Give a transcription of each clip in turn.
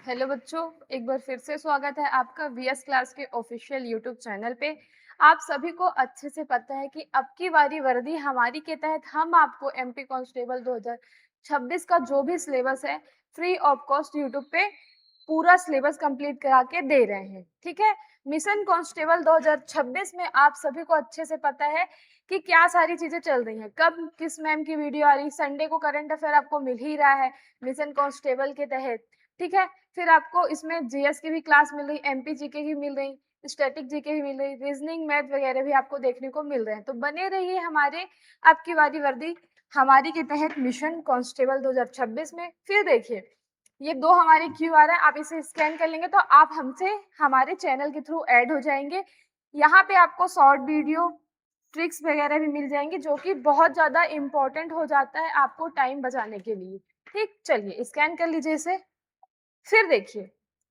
Hello बच्चों, एक बार फिर से स्वागत है आपका वीएस क्लास के ऑफिशियल यूट्यूब चैनल पे। आप सभी को अच्छे से पता है कि अब की बारी वर्दी हमारी के तहत हम आपको एमपी कांस्टेबल 2026 का जो भी सिलेबस है फ्री ऑफ कॉस्ट यूट्यूब पे पूरा सिलेबस कंप्लीट करा के दे रहे हैं। ठीक है, मिशन कांस्टेबल 2026 में आप सभी को अच्छे से पता है कि क्या सारी चीजें चल रही हैं, कब किस मैम की वीडियो आ रही, संडे को करंट अफेयर आपको मिल ही रहा है मिशन कांस्टेबल के तहत। ठीक है, फिर आपको इसमें जीएस की भी क्लास मिल रही, एमपी जीके की मिल रही, स्टैटिक जीके भी मिल रही, रीजनिंग मैथ वगैरह भी आपको देखने को मिल रहे हैं। तो बने रहिए हमारे आपकी वाली वर्दी हमारी के तहत मिशन कांस्टेबल 2026 में। फिर देखिए, ये दो हमारे क्यूआर है, आप इसे स्कैन कर लेंगे तो आप हमसे हमारे चैनल के थ्रू ऐड हो जाएंगे। यहाँ पे आपको शॉर्ट वीडियो ट्रिक्स वगैरह भी मिल जाएंगे जो कि बहुत ज्यादा इंपॉर्टेंट हो जाता है आपको टाइम बचाने के लिए। ठीक, चलिए स्कैन कर लीजिए इसे। फिर देखिए,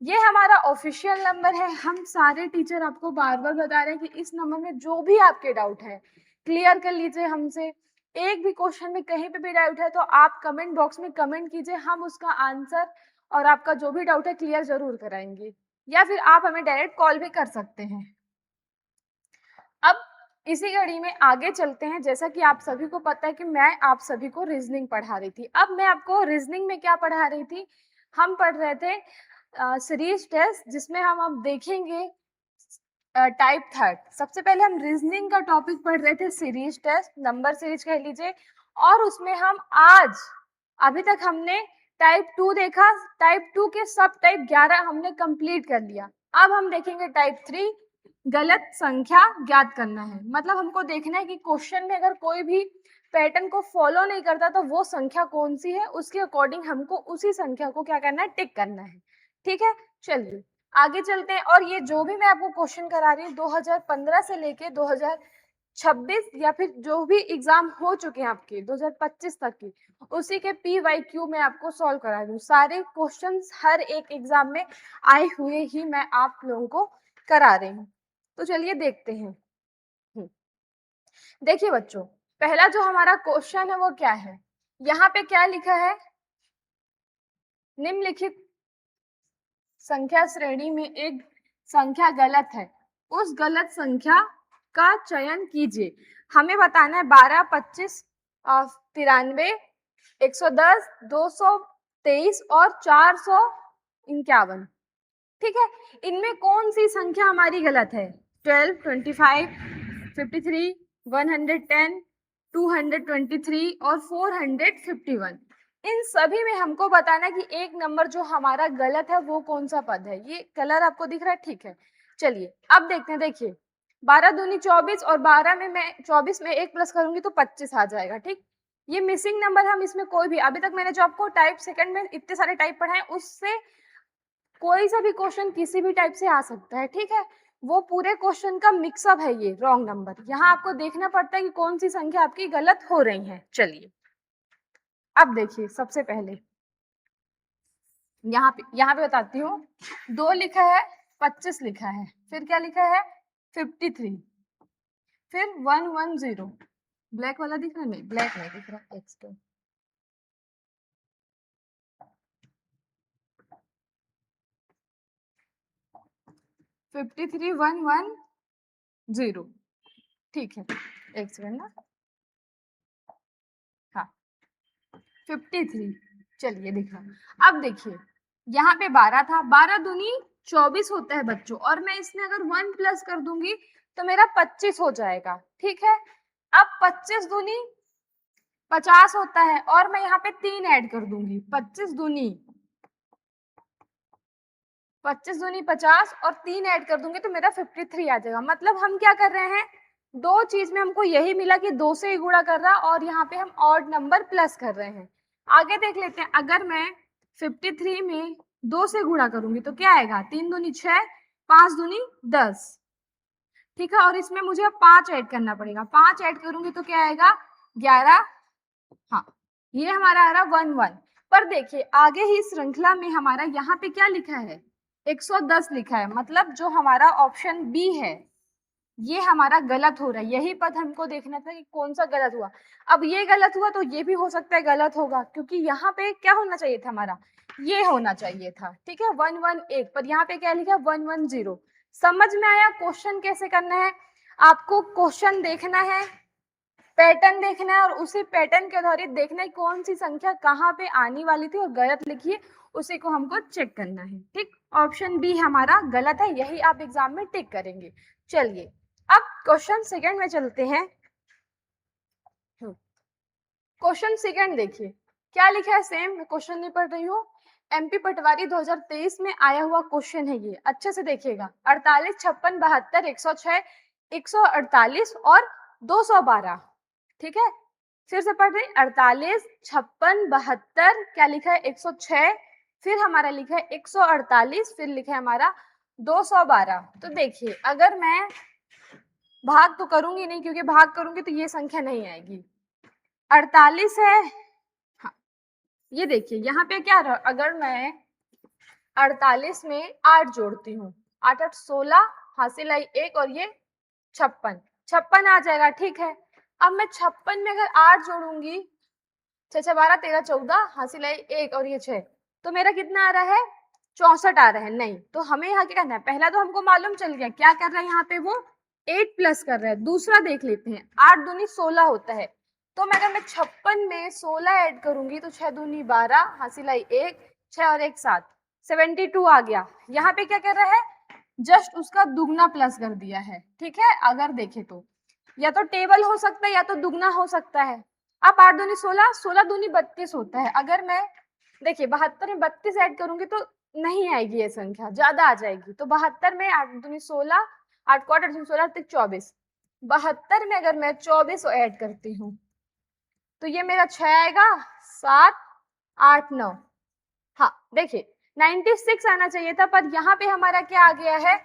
ये हमारा ऑफिशियल नंबर है। हम सारे टीचर आपको बार बार बता रहे हैं कि इस नंबर में जो भी आपके डाउट है क्लियर कर लीजिए हमसे। एक भी क्वेश्चन में कहीं पे भी डाउट है तो आप कमेंट बॉक्स में कमेंट कीजिए, हम उसका आंसर और आपका जो भी डाउट है क्लियर जरूर कराएंगे, या फिर आप हमें डायरेक्ट कॉल भी कर सकते हैं। अब इसी कड़ी में आगे चलते हैं। जैसा कि आप सभी को पता है कि मैं आप सभी को रीजनिंग पढ़ा रही थी। अब मैं आपको रीजनिंग में क्या पढ़ा रही थी, हम पढ़ रहे थे सीरीज टेस्ट, जिसमें हम अब देखेंगे टाइप थर्ड। सबसे पहले हम रीजनिंग का टॉपिक पढ़ रहे थे, सीरीज टेस्ट, नंबर सीरीज कह लीजिए, और उसमें हम आज अभी तक हमने टाइप 2 देखा। टाइप 2 के सब टाइप 11 हमने कंप्लीट कर लिया। अब हम देखेंगे टाइप 3, गलत संख्या ज्ञात करना है। मतलब हमको देखना है कि क्वेश्चन में अगर कोई भी पैटर्न को फॉलो नहीं करता तो वो संख्या कौन सी है, उसके अकॉर्डिंग हमको उसी संख्या को क्या करना है, टिक करना है। ठीक है, चलिए आगे चलते हैं। और ये जो भी मैं आपको क्वेश्चन करा रही हूँ 2015 से लेके 2026 या फिर जो भी एग्जाम हो चुके हैं आपके 2025 तक की, उसी के PYQ में आपको सॉल्व करा रही हूँ। सारे क्वेश्चंस हर एक एग्जाम में आए हुए ही मैं आप लोगों को करा रही हूँ। तो चलिए देखते हैं। देखिए बच्चों, पहला जो हमारा क्वेश्चन है वो क्या है, यहाँ पे क्या लिखा है, निम्नलिखित संख्या श्रेणी में एक संख्या गलत है, उस गलत संख्या का चयन कीजिए। हमें बताना है 12, 25, 93, 110, 223 और 451। ठीक है, इनमें कौन सी संख्या हमारी गलत है? 12, 25, 53, 110, 223 और 451। इन सभी में हमको बताना है कि एक नंबर जो हमारा गलत है वो कौन सा पद है। ये कलर आपको दिख रहा है, ठीक है। चलिए अब देखते हैं। देखिए 12 दूनी 24 और 12 में मैं 24 में 1 प्लस करूंगी तो 25 आ जाएगा। ठीक, ये मिसिंग नंबर हम इसमें कोई भी, अभी तक मैंने जो आपको टाइप सेकंड में इतने सारे टाइप पढ़ाए उससे कोई सा भी क्वेश्चन किसी भी टाइप से आ सकता है। ठीक है, वो पूरे क्वेश्चन का मिक्सअप है ये रॉन्ग नंबर। यहाँ आपको देखना पड़ता है कि कौन सी संख्या आपकी गलत हो रही है। चलिए अब देखिए, सबसे पहले यहाँ पे बताती हूँ। 2 लिखा है, 25 लिखा है, फिर क्या लिखा है 53, फिर 110। ब्लैक वाला दिख रहा है? नहीं, ब्लैक नहीं दिख रहा, एक्स्ट्रा। 53, 110। ठीक है, एक सेकंड ना। हाँ, 53। चलिए दिखा। अब देखिए, यहाँ पे 12 था, 12 दूनी 24 होता है बच्चों, और मैं इसमें अगर 1 प्लस कर दूंगी तो मेरा 25 हो जाएगा। ठीक है, अब 25 दूनी 50 होता है, और मैं यहाँ पे 3 ऐड कर दूंगी। 25 दूनी 50 और 3 ऐड कर दूंगी तो मेरा 53 आ जाएगा। मतलब हम क्या कर रहे हैं, दो चीज में हमको यही मिला कि 2 से ही गुणा कर रहा, और यहाँ पे हम ऑड नंबर प्लस कर रहे हैं। आगे देख लेते हैं, अगर मैं 53 में 2 से गुणा करूंगी तो क्या आएगा, 3 दूनी 6, 5 दूनी 10। ठीक है, और इसमें मुझे अब 5 ऐड करना पड़ेगा। 5 ऐड करूंगी तो क्या आएगा, 11। हाँ, ये हमारा आ रहा 11। पर देखिए आगे ही श्रृंखला में हमारा यहाँ पे क्या लिखा है, 110 लिखा है। मतलब जो हमारा ऑप्शन बी है ये हमारा गलत हो रहा है। यही पद हमको देखना था कि कौन सा गलत हुआ। अब ये गलत हुआ तो ये भी हो सकता है गलत होगा, क्योंकि यहाँ पे क्या होना चाहिए था हमारा, ये होना चाहिए था, ठीक है, 118, पर यहाँ पे क्या लिखा 110। समझ में आया क्वेश्चन कैसे करना है? आपको क्वेश्चन देखना है, पैटर्न देखना है और उसी पैटर्न के आधारित देखना है कौन सी संख्या कहाँ पे आने वाली थी और गलत लिखी है, उसी को हमको चेक करना है। ठीक, ऑप्शन बी हमारा गलत है, यही आप एग्जाम में टिक करेंगे। चलिए अब क्वेश्चन सेकंड में चलते हैं। क्वेश्चन सेकंड देखिए क्या लिखा है, सेम क्वेश्चन नहीं पढ़ रही हूँ, एमपी पटवारी 2023 में आया हुआ क्वेश्चन है, ये अच्छे से देखिएगा। 48, 56, 72, 106, 148 और 212। ठीक है, फिर से पढ़ रहे, 48, 56, 72, क्या लिखा है 106, फिर हमारा लिखा है 148, फिर लिखा है हमारा 212। तो देखिए अगर मैं भाग तो करूंगी नहीं, क्योंकि भाग करूंगी तो ये संख्या नहीं आएगी। 48 है, हाँ, ये देखिए यहाँ पे क्या रहा, अगर मैं 48 में 8 जोड़ती हूँ, 8 8 16, हासिल आई 1 और ये 56, 56 आ जाएगा। ठीक है, अब मैं 56 में अगर 8 जोड़ूंगी, 6 6 12 13 14, हासिल आई 1 और ये 6, तो मेरा कितना आ रहा है 64 आ रहा है। नहीं, तो हमें यहाँ क्या करना है, पहला तो हमको मालूम चल गया क्या कर रहा है यहाँ पे, वो 8 प्लस कर रहा है। दूसरा देख लेते हैं, 8 दूनी 16 होता है, तो मैं अगर मैं 56 में 16 ऐड करूंगी तो 6 दूनी 12, हासिल आई 1, 6 और 1 7, 72 आ गया। यहाँ पे क्या कर रहा है, जस्ट उसका दुगना प्लस कर दिया है। ठीक है, अगर देखे तो या तो टेबल हो सकता है या तो दुगना हो सकता है। अब 8 दूनी 16, 16 दूनी 32 होता है। अगर मैं देखिए 72 में 32 ऐड करूंगी तो नहीं आएगी ये संख्या, ज्यादा आ जाएगी। तो 72 में 8 दूनी 16, 8 को 8 दूनी 16 तक 24, 72 में अगर मैं 24 ऐड करती हूँ तो ये मेरा 6 आएगा, 7 8 9। हाँ देखिए 96 आना चाहिए था, पर यहाँ पे हमारा क्या आ गया है,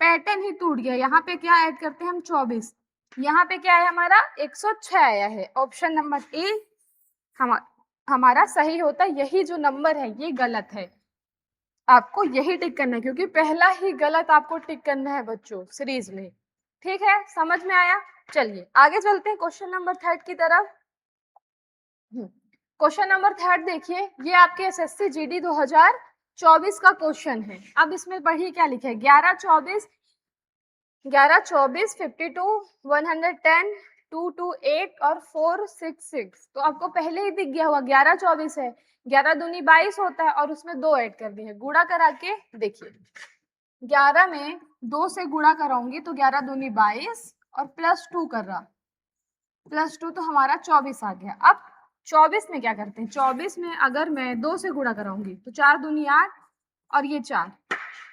पैटर्न ही टूट गया। यहाँ पे क्या ऐड करते हैं हम 24, यहाँ पे क्या है हमारा 106 आया है। ऑप्शन नंबर ए हमारा सही होता है, यही जो नंबर है ये गलत है। आपको यही टिक करना है, क्योंकि पहला ही गलत आपको टिक करना है बच्चों सीरीज में। ठीक है, समझ में आया? चलिए आगे चलते हैं क्वेश्चन नंबर थर्ड की तरफ। क्वेश्चन नंबर थर्ड देखिए, ये आपके एसएससी जीडी 2024 का क्वेश्चन है। अब इसमें पढ़िए क्या लिखा है, 11 24 52 110 228 और 466। तो आपको पहले ही दिख गया हुआ 11 24 है, 11 दूनी 22 होता है और उसमें 2 ऐड कर दिए, गुणा करा के देखिए 11 में 2 से गुणा कराऊंगी तो 11 दूनी 22 और +2 कर रहा, +2 तो हमारा 24 आ गया। अब 24 में क्या करते हैं, 24 में अगर मैं 2 से गुणा कराऊंगी तो 4 दूनी 8 और ये 4,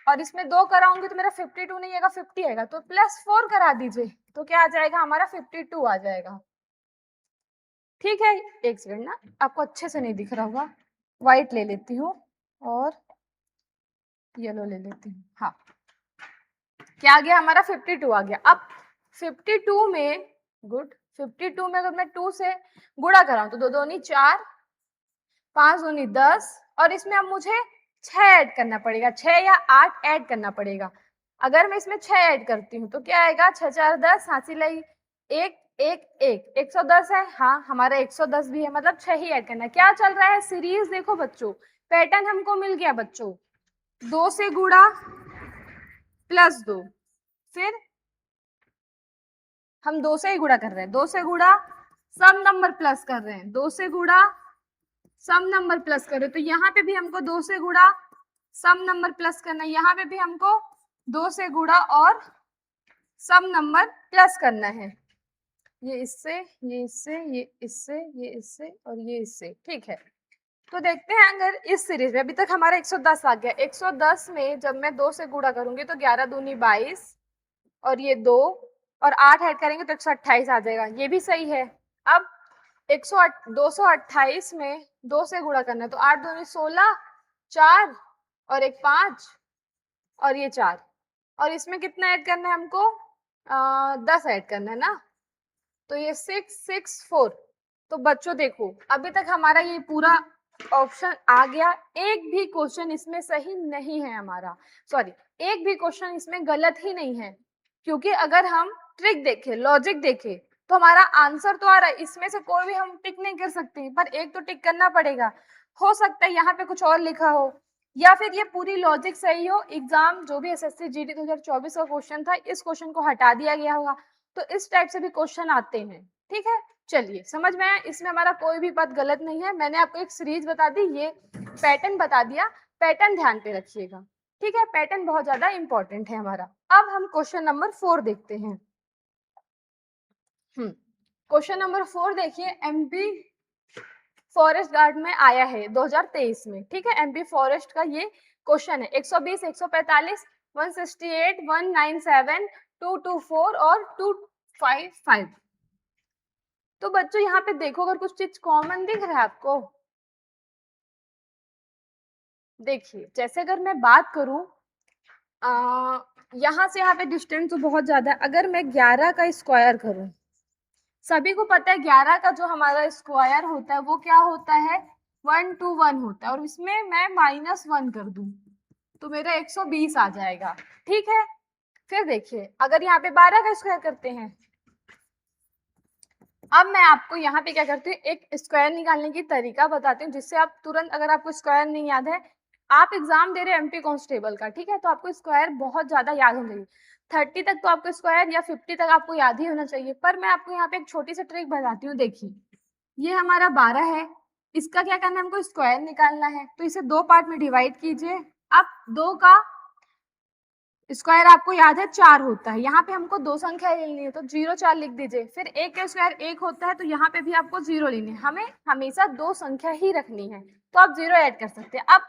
और इसमें 2 कराऊंगी तो मेरा 52 नहीं आएगा, 50 आएगा। तो +4 करा दीजिए तो क्या आ जाएगा हमारा 52 आ जाएगा। ठीक है, एक सेकंड ना, आपको अच्छे से नहीं दिख रहा होगा, व्हाइट ले लेती हूँ और येलो ले लेती हूँ। हाँ, क्या आ गया हमारा 52 आ गया। अब 52 में गुड 52 में अगर मैं 2 से गुणा कराऊं तो 2 दूनी 4, 5 दूनी 10 और इसमें अब मुझे 6 ऐड करना पड़ेगा, 6 या 8 ऐड करना पड़ेगा। अगर मैं इसमें 6 ऐड करती हूँ तो क्या आएगा, 6 4 10, हासिल आई 1 1 1, 110 है। हाँ हमारा 110 भी है, मतलब 6 ही ऐड करना है। क्या चल रहा है सीरीज, देखो बच्चों पैटर्न हमको मिल गया बच्चों, 2 से गुणा +2, फिर हम 2 से ही गुणा कर रहे हैं, 2 से गुणा सम नंबर प्लस कर रहे हैं, 2 से गुणा सम नंबर प्लस कर रहे हैं। तो यहाँ पे भी हमको 2 से गुणा सम नंबर प्लस करना है, यहाँ पे भी हमको 2 से गुणा और सम नंबर प्लस करना है। ये इससे, ये इससे, ये इससे, ये इससे और ये इससे। ठीक है, तो देखते हैं अगर इस सीरीज में अभी तक हमारा 110 आ गया, 110 में जब मैं 2 से गुणा करूंगी तो 11 दूनी 22 और ये 2 और 8 ऐड करेंगे तो 128 आ जाएगा, ये भी सही है। अब 228 में 2 से गुणा करना है तो 8 दूनी 16, 4 और एक 5 और ये 4, और इसमें कितना ऐड करना है हमको, 10 ऐड करना है ना, तो ये 6 6 4। तो बच्चों देखो अभी तक हमारा ये पूरा ऑप्शन आ गया, एक भी क्वेश्चन इसमें सही नहीं है हमारा, सॉरी एक भी क्वेश्चन इसमें गलत ही नहीं है, क्योंकि अगर हम ट्रिक देखें, लॉजिक देखें तो हमारा आंसर तो आ रहा है, इसमें से कोई भी हम टिक नहीं कर सकते, पर एक तो टिक करना पड़ेगा। हो सकता है यहाँ पे कुछ और लिखा हो, या फिर ये पूरी लॉजिक सही हो, एग्जाम जो भी एसएससी जीडी 2024 का क्वेश्चन था इस क्वेश्चन को हटा दिया गया होगा, तो इस टाइप से भी क्वेश्चन आते हैं। ठीक है, चलिए समझ में आया, इसमें हमारा कोई भी बात गलत नहीं है। मैंने आपको एक सीरीज बता दी, ये पैटर्न बता दिया, पैटर्न ध्यान पे रखिएगा। ठीक है, पैटर्न बहुत ज्यादा इंपॉर्टेंट है हमारा। अब हम क्वेश्चन नंबर 4 देखते हैं। क्वेश्चन नंबर 4 देखिए, एमपी फॉरेस्ट गार्ड में आया है 2023 में। ठीक है, एमपी फॉरेस्ट का ये क्वेश्चन है। 120, 145, 168, 197, 224 और 255। तो बच्चों यहाँ पे देखो, अगर कुछ चीज कॉमन दिख रहा है आपको, देखिए जैसे अगर मैं बात करूं, यहाँ से यहाँ पे डिस्टेंस तो बहुत ज्यादा है। अगर मैं 11 का स्क्वायर करूं, सभी को पता है 11 का जो हमारा स्क्वायर होता है वो क्या होता है, 121 होता है, और इसमें मैं -1 कर दूं तो मेरा 120 आ जाएगा। ठीक है, फिर देखिए अगर यहाँ पे 12 का स्क्वायर करते हैं, अब मैं आपको यहाँ पे क्या करती हूँ, एक स्क्वायर निकालने की तरीका बताती हूँ, जिससे आप तुरंत, अगर आपको स्क्वायर नहीं याद है, आप एग्जाम दे रहे हैं एमपी कांस्टेबल का, ठीक है, तो आपको स्क्वायर बहुत ज्यादा याद होना चाहिए। 30 तक तो आपको स्क्वायर या 50 तक आपको याद ही होना चाहिए, पर मैं आपको यहाँ पे एक छोटी सी ट्रिक बताती हूँ। देखिए ये हमारा 12 है, इसका क्या करना है, हमको स्क्वायर निकालना है, तो इसे 2 पार्ट में डिवाइड कीजिए। अब 2 का स्क्वायर आपको याद है 4 होता है, यहाँ पे हमको 2 संख्या लेनी है, तो 0 4 लिख दीजिए। फिर 1 का स्क्वायर 1 होता है, तो यहाँ पे भी आपको 0 लेनी है। हमें हमेशा 2 संख्या ही रखनी है, तो आप 0 ऐड कर सकते हैं। अब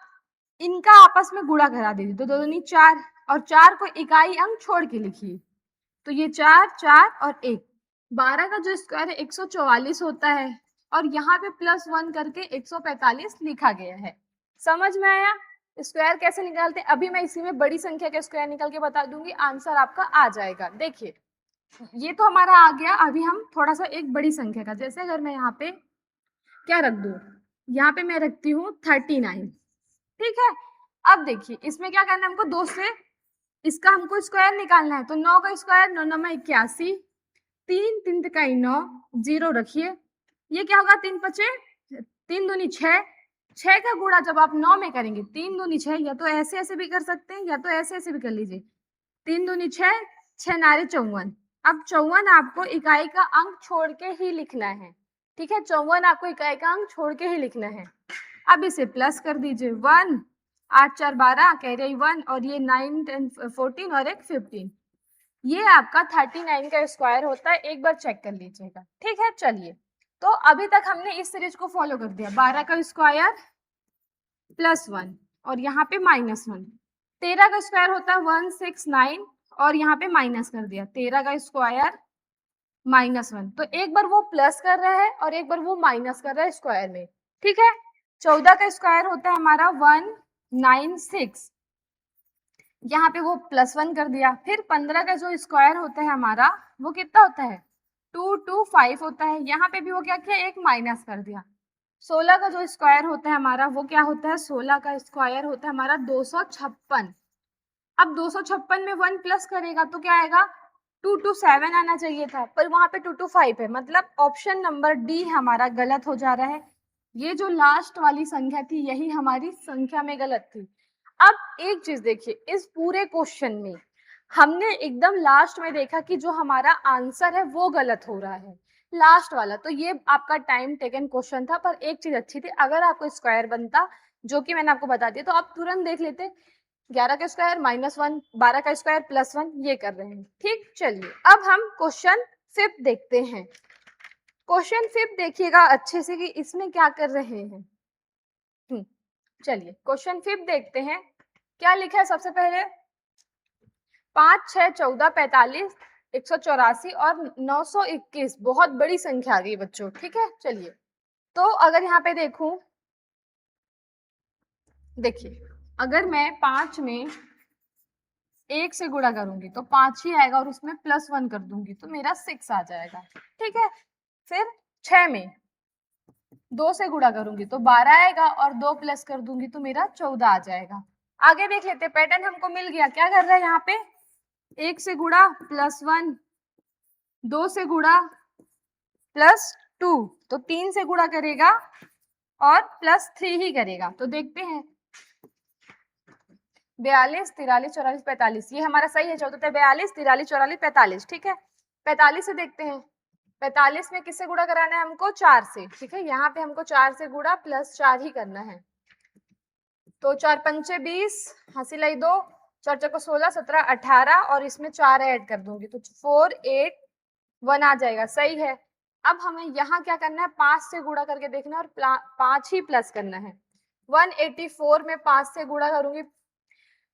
इनका आपस में गुणा करा दीजिए, तो 2 दूनी 4, और 4 को इकाई अंक छोड़ के लिखिए, तो ये 4 4 और 1। 12 का जो स्क्वायर है 144 होता है, और यहाँ पे +1 करके 145 लिखा गया है। समझ में आया? स्क्वायर कैसे निकालते हैं, अभी मैं इसी में बड़ी संख्या का स्क्वायर निकाल के बता दूंगी, आंसर आपका आ जाएगा। देखिए ये तो हमारा आ गया, अभी हम थोड़ा सा एक बड़ी संख्या का, जैसे अगर मैं यहाँ पे क्या रख दूं, यहाँ पे मैं रखती हूँ 39। ठीक है, अब देखिए इसमें क्या करना है, हमको 2 से इसका हमको स्क्वायर निकालना है, तो 9 का स्क्वायर 9 9 81, 3 3 तिकाई 9, 0 रखिए, ये क्या होगा, 3 पचे 3 दूनी 6, 6 का गुणा जब आप 9 में करेंगे, 3 दूनी 6, या तो ऐसे ऐसे भी कर सकते हैं, या तो ऐसे ऐसे भी कर लीजिए, 3 दूनी 6, 6 नारे 54। अब 54 आपको इकाई का अंक छोड़ के ही लिखना है। ठीक है, 54 आपको इकाई का अंक छोड़ के ही लिखना है। अब इसे प्लस कर दीजिए, 1 8 4 12 कैरी 1, और ये 9 10 14 और एक 15, ये आपका 39 का स्क्वायर होता है। एक बार चेक कर लीजिएगा। ठीक है, चलिए तो अभी तक हमने इस सीरीज को फॉलो कर दिया, 12 का स्क्वायर +1 और यहाँ पे -1। 13 का स्क्वायर होता है 169, और यहाँ पे माइनस कर दिया, 13 का स्क्वायर -1। तो एक बार वो प्लस कर रहा है और एक बार वो माइनस कर रहा है स्क्वायर में। ठीक है, 14 का स्क्वायर होता है हमारा 196, यहाँ पे वो +1 कर दिया। फिर 15 का जो स्क्वायर होता है हमारा, वो कितना होता है, 225 होता है, यहाँ पे भी वो क्या किया, एक माइनस कर दिया। 16 का जो स्क्वायर होता है हमारा, वो क्या होता है, 16 का स्क्वायर होता है हमारा 256। अब 256 में 1 प्लस करेगा तो क्या आएगा, 227 आना चाहिए था, पर वहां पे 225 है, मतलब ऑप्शन नंबर डी हमारा गलत हो जा रहा है। ये जो लास्ट वाली संख्या थी यही हमारी संख्या में गलत थी। अब एक चीज देखिए, इस पूरे क्वेश्चन में हमने एकदम लास्ट में देखा कि जो हमारा आंसर है वो गलत हो रहा है, लास्ट वाला। तो ये आपका टाइम टेकन क्वेश्चन था, पर एक चीज अच्छी थी, अगर आपको स्क्वायर बनता, जो कि मैंने आपको बता दिया, तो आप तुरंत देख लेते, 11 का स्क्वायर -1, 12 का स्क्वायर +1, ये कर रहे हैं। ठीक, चलिए अब हम क्वेश्चन 5 देखते हैं। क्वेश्चन 5 देखिएगा अच्छे से कि इसमें क्या कर रहे हैं। चलिए क्वेश्चन 5 देखते हैं, क्या लिखा है सबसे पहले, 5 6 14 45 184 और 921, बहुत बड़ी संख्या आ गई बच्चों। ठीक है, चलिए तो अगर यहाँ पे देखूं, देखिए अगर मैं 5 में 1 से गुणा करूंगी तो 5 ही आएगा, और उसमें +1 कर दूंगी तो मेरा 6 आ जाएगा। ठीक है, फिर 6 में 2 से गुणा करूंगी तो 12 आएगा, और 2 प्लस कर दूंगी तो मेरा 14 आ जाएगा। आगे देख लेते, पैटर्न हमको मिल गया, क्या कर रहा है यहाँ पे, 1 से गुणा +1, 2 से गुणा +2, तो 3 से गुणा करेगा और +3 ही करेगा। तो देखते हैं 42, 43, 44, 45, ये हमारा सही है। 14 42, 43, 44, 45, ठीक है। 45 से देखते हैं, 45 में किससे गुणा कराना है हमको? 4 से, ठीक है। यहाँ पे हमको 4 से गुणा +4 ही करना है। तो 4 पंचे 20, हासिल आई 2, 4 चौको 16, 17, 18 और इसमें 4 ऐड कर दूंगी तो 4 8 1 आ जाएगा, सही है। अब हमें यहाँ क्या करना है? 5 से गुणा करके देखना है और 5 ही प्लस करना है। 184 में 5 से गुणा करूंगी,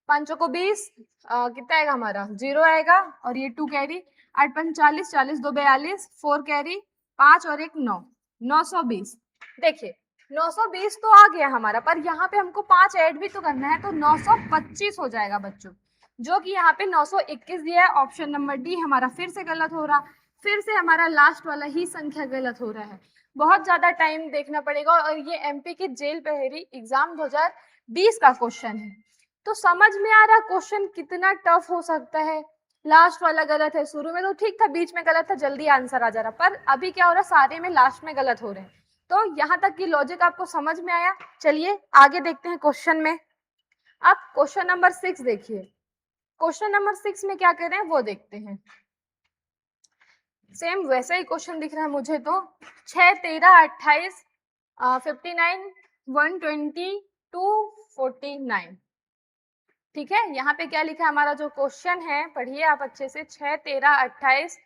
5 को 20, कितना आएगा हमारा? 0 आएगा और ये 2 कैरी, 8 5 40, 40 2 42, 4 कैरी, 5 और 1 9, 920। देखिए 920 तो आ गया हमारा, पर यहाँ पे हमको 5 ऐड भी तो करना है, तो 925 हो जाएगा बच्चों, जो कि यहाँ पे 921 दिया है। ऑप्शन नंबर डी हमारा फिर से गलत हो रहा, फिर से हमारा लास्ट वाला ही संख्या गलत हो रहा है। बहुत ज्यादा टाइम देखना पड़ेगा और ये एमपी की जेल पहेली एग्जाम 2020 का क्वेश्चन है। तो समझ में आ रहा क्वेश्चन कितना टफ हो सकता है। लास्ट वाला गलत है, शुरू में तो ठीक था, बीच में गलत था, जल्दी आंसर आ जा रहा, पर अभी क्या हो रहा है? सारे में लास्ट में गलत हो रहे हैं। तो यहाँ तक की लॉजिक आपको समझ में आया। चलिए आगे देखते हैं क्वेश्चन में। अब क्वेश्चन नंबर 6 देखिए, क्वेश्चन नंबर 6 में क्या कर रहे हैं वो देखते हैं। सेम वैसा ही क्वेश्चन दिख रहा है मुझे तो। 6 13 28 59 120 249, ठीक है। यहाँ पे क्या लिखा है? हमारा जो क्वेश्चन है पढ़िए आप अच्छे से। 6 13 28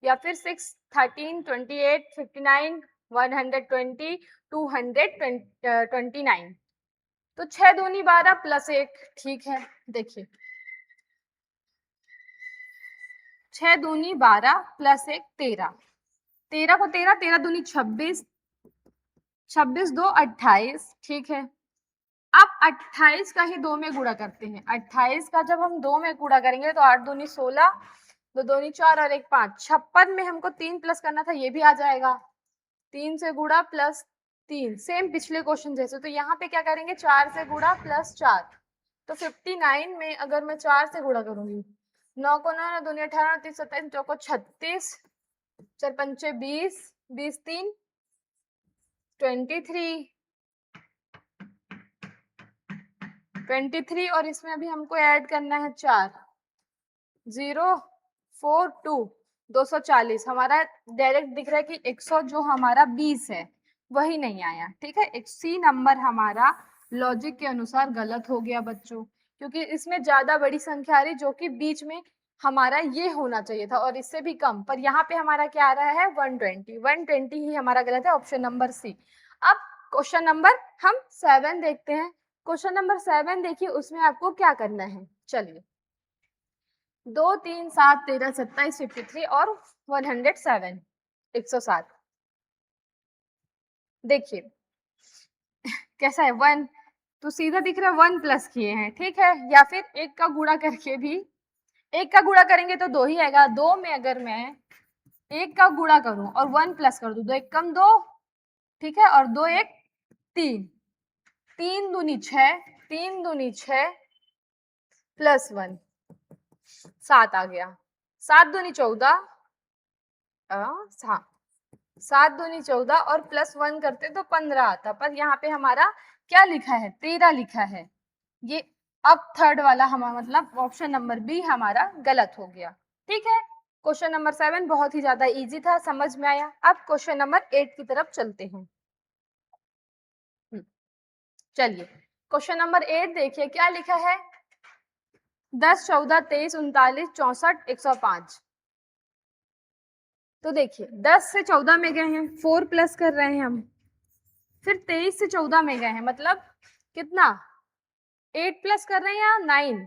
या फिर 6 13 28 59 120 229। तो 6 दूनी 12 प्लस 1, ठीक है। देखिए 6 दूनी 12 प्लस 1 13, 13 को 13, 13 दूनी 26, 26 2 28, ठीक है। अब 28 का ही 2 में गुणा करते हैं। 28 का जब हम 2 में गुणा करेंगे तो 8 दूनी 16, 2 दूनी 4 और 1 5, 56 में हमको 3 प्लस करना था, ये भी आ जाएगा। 3 से गुणा प्लस 3, सेम पिछले क्वेश्चन जैसे। तो यहाँ पे क्या करेंगे? 4 से गुणा प्लस 4, तो 59 में अगर मैं 4 से गुणा करूंगी, 9 को 9, 9 दूनी 18, 30 27, 4 को 36, 4 पंचे 20, 20 3 23 और इसमें अभी हमको ऐड करना है 4, 0 4 2 240। हमारा डायरेक्ट दिख रहा है कि 100 जो हमारा 20 है वही नहीं आया, ठीक है। 80 नंबर हमारा लॉजिक के अनुसार गलत हो गया बच्चों, क्योंकि इसमें ज्यादा बड़ी संख्या आ रही जो कि बीच में हमारा ये होना चाहिए था और इससे भी कम, पर यहाँ पे हमारा क्या आ रहा है? 120 ही हमारा गलत है, ऑप्शन नंबर सी। अब क्वेश्चन नंबर हम 7 देखते हैं। क्वेश्चन नंबर 7 देखिए, उसमें आपको क्या करना है। चलिए 2 3 7 13 27 53 और 107, 107। देखिए कैसा है? 1 तो सीधा दिख रहा है 1 प्लस किए हैं, ठीक है। या फिर 1 का गुणा करके भी, 1 का गुणा करेंगे तो 2 ही आएगा। 2 में अगर मैं 1 का गुणा करूं और 1 प्लस कर दूं, 2 1 कम 2, ठीक है, और 2 1 3, 3 दूनी 6, 3 दूनी 6 प्लस 1 7 आ गया। 7 दूनी 14, हाँ 7 दूनी 14 और प्लस 1 करते तो 15 आता, पर यहाँ पे हमारा क्या लिखा है? 13 लिखा है। ये अब थर्ड वाला हमारा मतलब ऑप्शन नंबर बी हमारा गलत हो गया, ठीक है। क्वेश्चन नंबर 7 बहुत ही ज्यादा इजी था, समझ में आया। अब क्वेश्चन नंबर 8 की तरफ चलते हैं। चलिए क्वेश्चन नंबर 8 देखिए क्या लिखा है। 10 14 23 39 64 105। तो देखिए 10 से 14 में गए हैं, 4 प्लस कर रहे हैं हम, फिर 23 से 14 में गए हैं, मतलब कितना? 8 प्लस कर रहे हैं या 9?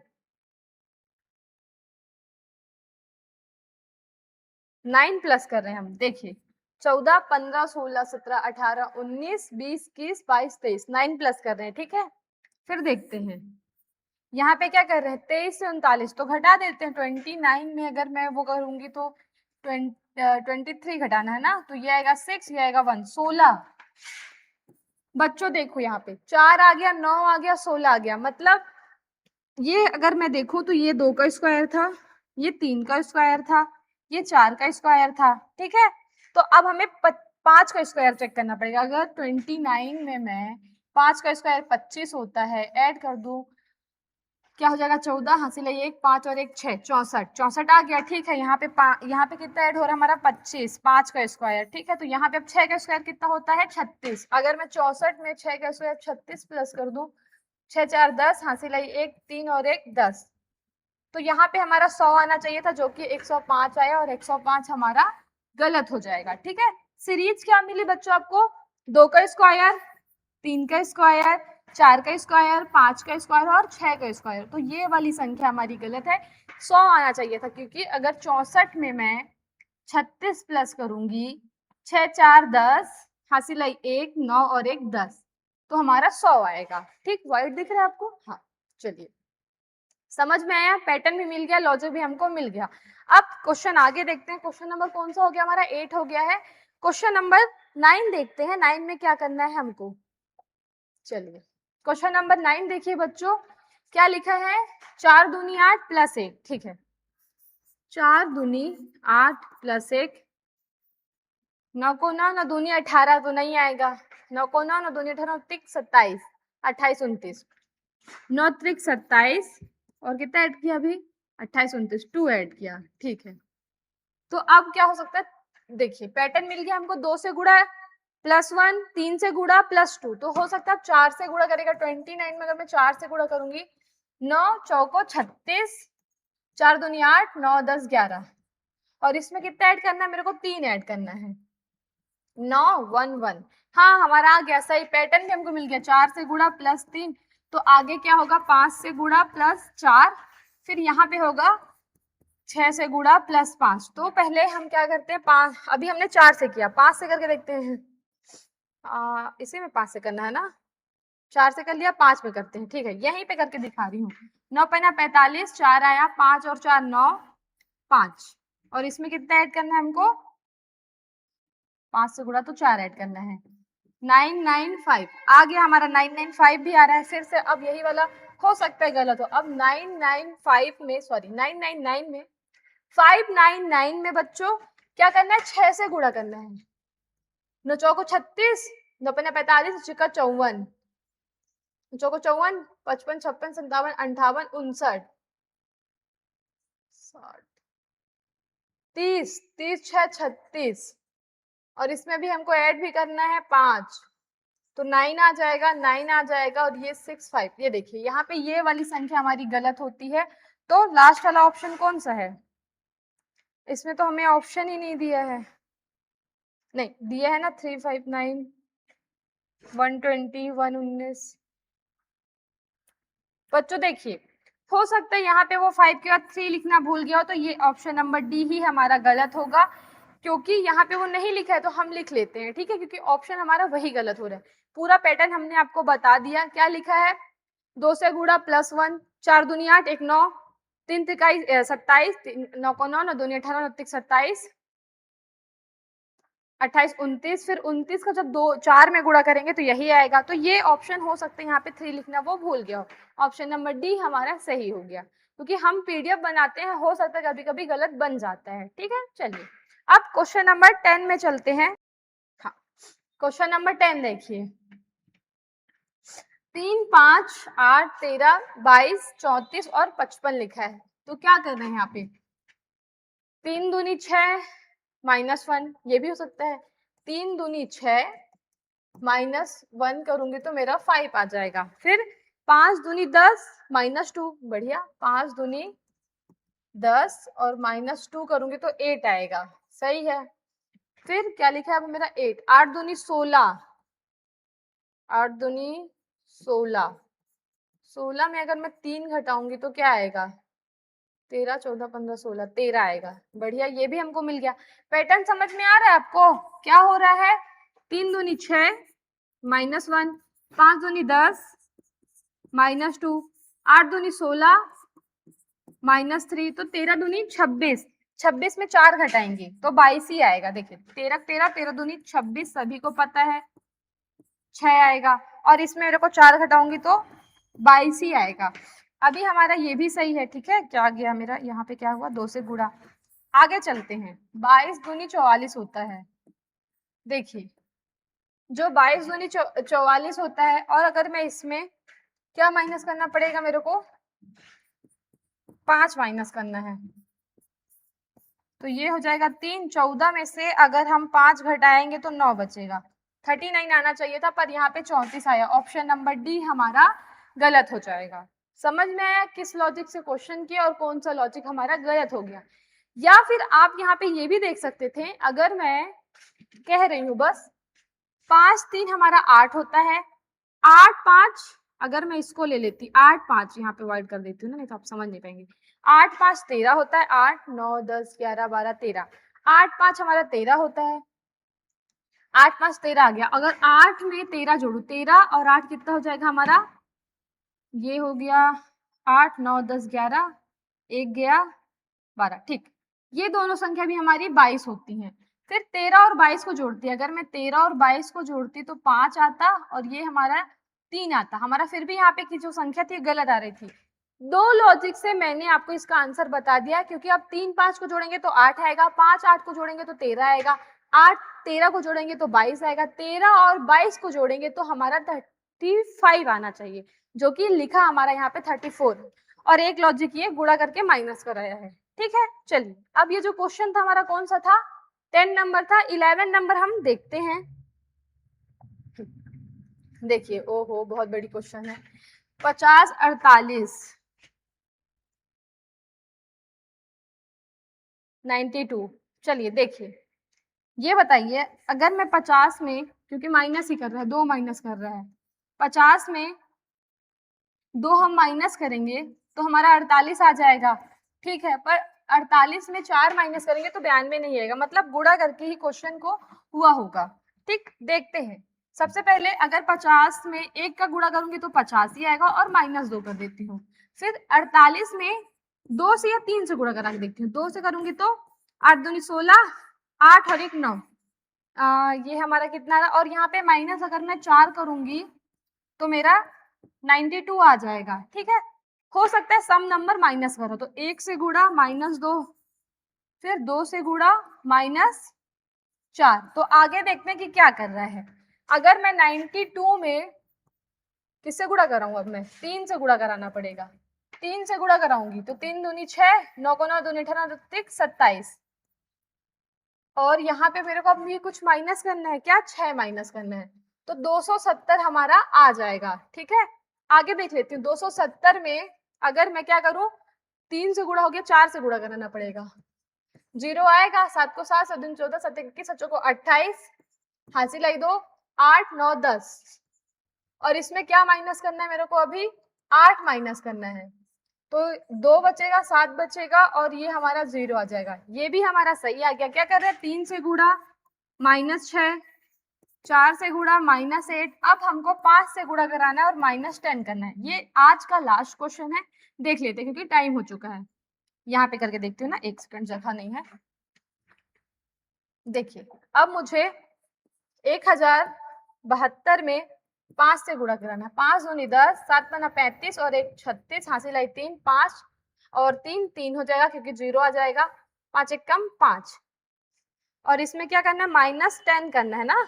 9 प्लस कर रहे हैं हम। देखिए 14 15 16 17 18 19 20 21 22 23, 9 प्लस कर रहे हैं, ठीक है। फिर देखते हैं यहाँ पे क्या कर रहे हैं। 23 से 39 तो घटा देते हैं। 29 में अगर मैं वो करूंगी तो 23 घटाना है ना, तो ये आएगा 6, ये आएगा 1, 16। बच्चों देखो यहाँ पे 4 आ गया, 9 आ गया, 16 आ गया, मतलब ये अगर मैं देखूं तो ये 2 का स्क्वायर था, ये 3 का स्क्वायर था, ये 4 का स्क्वायर था, ठीक है। तो अब हमें 5 का स्क्वायर चेक करना पड़ेगा। अगर 29 में मैं 5 का स्क्वायर 25 होता है, ऐड कर दूं, क्या हो जाएगा 14 हासिल है, 1 5 और 1 6, 64 64 आ गया। ठीक है, यहाँ पे कितना ऐड हो रहा है हमारा 25, 5 का स्क्वायर। ठीक है, तो यहाँ पे अब 6 का स्क्वायर कितना होता है 36। अगर मैं 64 में 6 का स्क्वायर 36 प्लस कर दूं, 6 4 10 हासिल है, 1 3 और 1 10, तो यहाँ पे हमारा 100 आना चाहिए था, जो कि 105 आया, और 105 हमारा गलत हो जाएगा। ठीक है, सीरीज क्या मिली बच्चों आपको? 2 का स्क्वायर, 3 का स्क्वायर, 4 का स्क्वायर, 5 का स्क्वायर और 6 का स्क्वायर। तो ये वाली संख्या हमारी गलत है, 100 आना चाहिए था, क्योंकि अगर 64 में मैं 36 प्लस करूंगी, 6 4 10 हासिल है 1 9 और 1 10, तो हमारा 100 आएगा। ठीक, व्हाइट दिख रहा है आपको? हाँ, चलिए, समझ में आया, पैटर्न भी मिल गया, लॉजिक भी हमको मिल गया। अब क्वेश्चन आगे देखते हैं। क्वेश्चन नंबर कौन सा हो गया हमारा? 8 हो गया है। क्वेश्चन नंबर 9 देखते हैं, 9 में क्या करना है हमको। चलिए, क्वेश्चन नंबर 9 देखिए बच्चों, क्या लिखा है? 4 दूनी 8 प्लस 1। ठीक है, 4 दूनी 8 प्लस 1, 9 को 9, 9 दूनी 18 तो नहीं आएगा, 9 को 9, 9 दूनी 18, 27 28 29, 9 त्रिक 27, और कितना ऐड किया अभी? 28 29, 2 ऐड किया। ठीक है, तो अब क्या हो सकता है? देखिए, पैटर्न मिल गया हमको, 2 से गुड़ा +1, 3 से गुड़ा +2, तो हो सकता है 4 से गुड़ा करेगा। 29 में अगर मैं 4 से गुड़ा करूंगी, 9 चौको 36, 4 दूनी 8, 9 10 11, और इसमें कितना ऐड करना है मेरे को? 3 ऐड करना है, 9 1 1। हाँ, हमारा आ गया सही, पैटर्न भी हमको मिल गया। 4 से गुड़ा +3, तो आगे क्या होगा? 5 से गुड़ा +4, फिर यहाँ पे होगा 6 से गुड़ा +5। तो पहले हम क्या करते हैं, 5, अभी हमने 4 से किया, 5 से करके देखते हैं। इसी में 5 से करना है ना, 4 से कर लिया, 5 में करते हैं। ठीक है, यहीं पे करके दिखा रही हूँ। 9 पैना 45, 4 आया, 5 और 4 9 5, और इसमें कितना ऐड करना है हमको? 5 से गुड़ा तो 4 ऐड करना है, 995 आ गया हमारा। 995 भी आ रहा है फिर से। अब यही वाला हो सकता है गलत हो। अब 995 में, सॉरी 999 में, 599 में बच्चों क्या करना है? 6 से गुणा करना है। 9 चौको 36, 9 पन्ना 45, चिका 54, चौको 54, 55 56 57 58 59 60 30 30 6 36, और इसमें भी हमको ऐड भी करना है 5, तो 9 आ जाएगा, 9 आ जाएगा, और ये 6 5। ये देखिए, यहाँ पे ये वाली संख्या हमारी गलत होती है। तो लास्ट वाला ऑप्शन कौन सा है? इसमें तो हमें ऑप्शन ही नहीं दिया है, नहीं दिया है ना, 359 120 119। बच्चों देखिए, हो सकता है यहाँ पे वो 5 के बाद 3 लिखना भूल गया हो, तो ये ऑप्शन नंबर डी ही हमारा गलत होगा, क्योंकि यहाँ पे वो नहीं लिखा है तो हम लिख लेते हैं। ठीक है, क्योंकि ऑप्शन हमारा वही गलत हो रहा है। पूरा पैटर्न हमने आपको बता दिया। क्या लिखा है? 2 से गुड़ा +1, 4 दूनी 8, 1 9, 3 तिकाई 27, 9 को 9, 9 दूनी 18, 9 तिक 27, 28 29, फिर 29 का जब 2 4 में गुणा करेंगे तो यही आएगा। तो ये ऑप्शन हो सकते हैं यहाँ पे 3 लिखना वो भूल गया हो। ऑप्शन नंबर डी हमारा सही हो गया, क्योंकि हम पीडीएफ बनाते हैं, हो सकता है कभी कभी गलत बन जाता है। ठीक है, चलिए अब क्वेश्चन नंबर 10 में चलते हैं। हाँ, क्वेश्चन नंबर 10 देखिए, 3 5 8 13 22 34 और 55 लिखा है। तो क्या कर रहे हैं यहाँ पे? 3 दूनी 6 -1, ये भी हो सकता है। 3 दूनी 6 -1 करूंगी तो मेरा 5 आ जाएगा। फिर 5 दूनी 10 -2, बढ़िया, 5 दूनी 10 और -2 करूंगी तो 8 आएगा, सही है। फिर क्या लिखा है अब मेरा? 8 8 दूनी 16, 8 दूनी 16, 16 में अगर मैं 3 घटाऊंगी तो क्या आएगा? 13 14 15 16, 13 आएगा। बढ़िया, ये भी हमको मिल गया। पैटर्न समझ में आ रहा है आपको? क्या हो रहा है? 3 दूनी 6 -1, 5 दूनी 10 -2, 8 दूनी 16 -3, तो 13 दूनी 26, 26 में 4 घटाएंगे तो 22 ही आएगा। देखिए, 13 13 13 दूनी 26, सभी को पता है 6 आएगा, और इसमें मेरे को 4 घटाऊंगी तो 22 ही आएगा। अभी हमारा ये भी सही है। ठीक है, क्या गया मेरा यहाँ पे? क्या हुआ? 2 से गुणा। आगे चलते हैं। 22 दूनी 44 होता है, देखिए, जो 22 दूनी 44 होता है, और अगर मैं इसमें क्या माइनस करना पड़ेगा मेरे को, 5 माइनस करना है, तो ये हो जाएगा 3। 14 में से अगर हम 5 घटाएंगे तो 9 बचेगा। 39 आना चाहिए था, पर यहाँ पे 34 आया। ऑप्शन नंबर डी हमारा गलत हो जाएगा। समझ में आया किस लॉजिक से क्वेश्चन किया और कौन सा लॉजिक हमारा गलत हो गया। या फिर आप यहाँ पे ये भी देख सकते थे, अगर मैं कह रही हूँ बस 5 3 हमारा 8 होता है, 8 5 अगर मैं इसको ले लेती, 8 5 यहाँ पे वाइड कर देती हूँ ना, नहीं तो आप समझ नहीं पाएंगे। 8 5 13 होता है, 8 9 10 11 12 13, 8 5 हमारा 13 होता है, 8 5 13 आ गया। अगर 8 में 13 जोड़ू, 13 और 8 कितना हो जाएगा हमारा, ये हो गया 8 9 10 11, एक गया 12, ठीक। ये दोनों संख्या भी हमारी 22 होती हैं। फिर 13 और 22 को जोड़ती है, अगर मैं 13 और 22 को जोड़ती तो 5 आता, और ये हमारा 3 आता। हमारा फिर भी यहाँ पे की जो संख्या थी गलत आ रही थी। दो लॉजिक से मैंने आपको इसका आंसर बता दिया, क्योंकि अब 3 5 को जोड़ेंगे तो 8 आएगा, 5 8 को जोड़ेंगे तो 13 आएगा, 8 13 को जोड़ेंगे तो 22 आएगा, 13 और 22 को जोड़ेंगे तो हमारा 35 आना चाहिए, जो कि लिखा हमारा यहाँ पे 34। और एक लॉजिक ये गुणा करके माइनस कराया है। ठीक है, चलिए अब ये जो क्वेश्चन था हमारा कौन सा था, 10 नंबर था। 11 नंबर हम देखते हैं। देखिए, ओहो बहुत बड़ी क्वेश्चन है। 50 48 92। चलिए देखिए, ये बताइए, अगर मैं 50 में, क्योंकि माइनस ही कर रहा है, 2 माइनस कर रहा है, 50 में 2 हम माइनस करेंगे तो हमारा 48 आ जाएगा। ठीक है, पर 48 में 4 माइनस करेंगे तो 92 नहीं आएगा, मतलब गुणा करके ही क्वेश्चन को हुआ होगा। ठीक, देखते हैं। सबसे पहले अगर 50 में 1 का गुणा करूंगी तो 50 ही आएगा, और -2 कर देती हूँ। फिर 48 में 2 से या 3 से गुणा करा के देखती हूँ। 2 से करूंगी तो 8 दूनी 16, 8 और 1 9, ये हमारा कितना रहा। और यहाँ पे माइनस अगर मैं 4 करूंगी तो मेरा 92 आ जाएगा। ठीक है, हो सकता है सम नंबर माइनस करो, तो 1 से गुणा -2, फिर 2 से गुणा -4। तो आगे देखते हैं कि क्या कर रहा है। अगर मैं 92 में किससे गुणा कराऊं, अब मैं 3 से गुणा कराना पड़ेगा। 3 से गुणा कराऊंगी तो 3 दूनी 6, 9 को 9 दूनी 18, 27। और यहाँ पे मेरे को अभी कुछ माइनस करना है, क्या 6 माइनस करना है, तो 270 हमारा आ जाएगा। ठीक है, आगे देख लेती हूँ। 270 में अगर मैं क्या करूं, 3 से गुणा हो गया, 4 से गुणा कराना पड़ेगा, 0 आएगा। 7 को 7, 7 दूनी 14, 7 21, 7 को 28, हासिल आई 2, 8 9 10। और इसमें क्या माइनस करना है मेरे को, अभी 8 माइनस करना है, तो 2 बचेगा, 7 बचेगा, और ये हमारा 0 आ जाएगा। ये भी हमारा सही आ गया। क्या कर रहे हैं, 3 से गुणा -6, 4 से गुणा -8, अब हमको 5 से गुणा कराना है और -10 करना है। ये आज का लास्ट क्वेश्चन है, देख लेते हैं क्योंकि टाइम हो चुका है। यहाँ पे करके देखती हूँ ना, 1 सेकंड, जगह नहीं है। देखिए, अब मुझे 1072 में 5 से गुणा कराना है। 5 दूनी 10, 7 पन्ना 35 और 1 36, हासिल आई 3, 5 और 3 3 हो जाएगा क्योंकि 0 आ जाएगा, 5 एक कम 5। और इसमें क्या करना है, -10 करना है ना,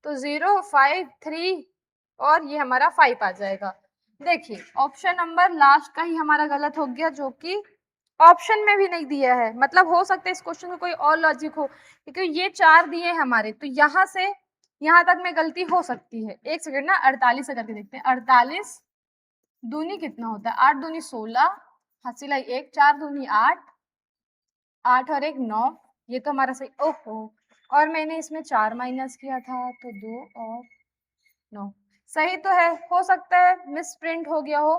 तो 0 5 3 और ये हमारा 5 आ जाएगा। देखिए, ऑप्शन नंबर लास्ट का ही हमारा गलत हो गया, जो कि ऑप्शन में भी नहीं दिया है। मतलब हो सकता है इस क्वेश्चन में कोई और लॉजिक हो, क्योंकि ये 4 दिए हमारे, तो यहाँ से यहाँ तक में गलती हो सकती है। एक सेकंड ना, 48 से करके देखते हैं। 48 दूनी कितना होता है, 8 दूनी 16, हासिल आई 1, 4 दूनी 8, 8 और 1 9, ये तो हमारा सही। ओहो, और मैंने इसमें 4 माइनस किया था, तो 2 और 9 सही तो है। हो सकता है मिस प्रिंट हो गया हो।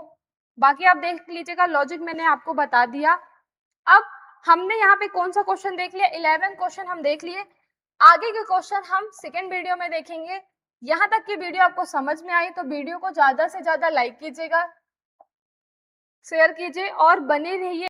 बाकी आप देख लीजिएगा, लॉजिक मैंने आपको बता दिया। अब हमने यहाँ पे कौन सा क्वेश्चन देख लिया, 11 क्वेश्चन हम देख लिए। आगे के क्वेश्चन हम सेकेंड वीडियो में देखेंगे। यहाँ तक की वीडियो आपको समझ में आई तो वीडियो को ज्यादा से ज्यादा लाइक कीजिएगा, शेयर कीजिए और बने रहिए।